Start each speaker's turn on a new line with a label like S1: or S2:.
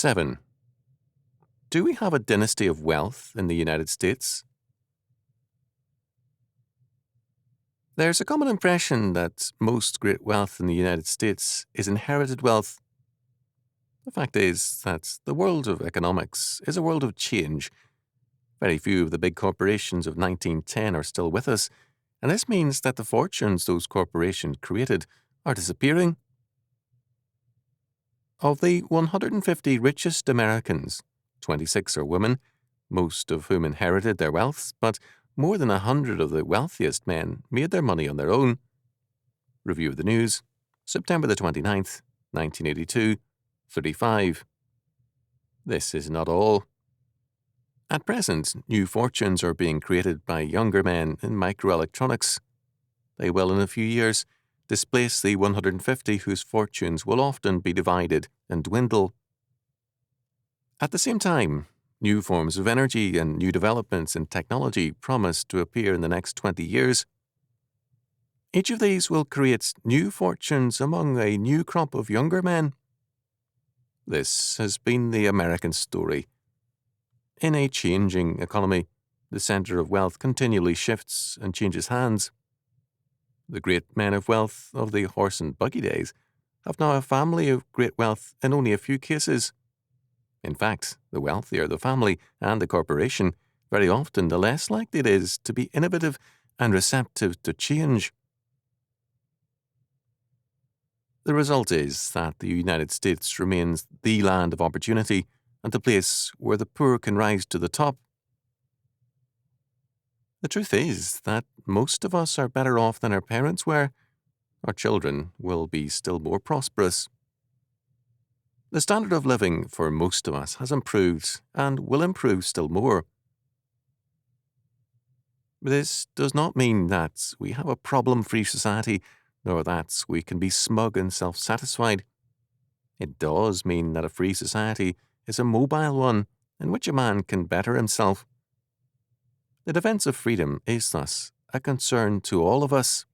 S1: 7. Do we have a dynasty of wealth in the United States? There's a common impression that most great wealth in the United States is inherited wealth. The fact is that the world of economics is a world of change. Very few of the big corporations of 1910 are still with us, and this means that the fortunes those corporations created are disappearing. Of the 150 richest Americans, 26 are women, most of whom inherited their wealth, but more than 100 of the wealthiest men made their money on their own. Review of the News, September the 29th, 1982, 35. This is not all. At present, new fortunes are being created by younger men in microelectronics. They will, in a few years, displace the 150 whose fortunes will often be divided and dwindle. At the same time, new forms of energy and new developments in technology promise to appear in the next 20 years. Each of these will create new fortunes among a new crop of younger men. This has been the American story. In a changing economy, the center of wealth continually shifts and changes hands. The great men of wealth of the horse and buggy days have now a family of great wealth in only a few cases. In fact, the wealthier the family and the corporation, very often the less likely it is to be innovative and receptive to change. The result is that the United States remains the land of opportunity and the place where the poor can rise to the top. The truth is that most of us are better off than our parents were. Our children will be still more prosperous. The standard of living for most of us has improved and will improve still more. This does not mean that we have a problem-free society, nor that we can be smug and self-satisfied. It does mean that a free society is a mobile one in which a man can better himself. The defense of freedom is thus a concern to all of us.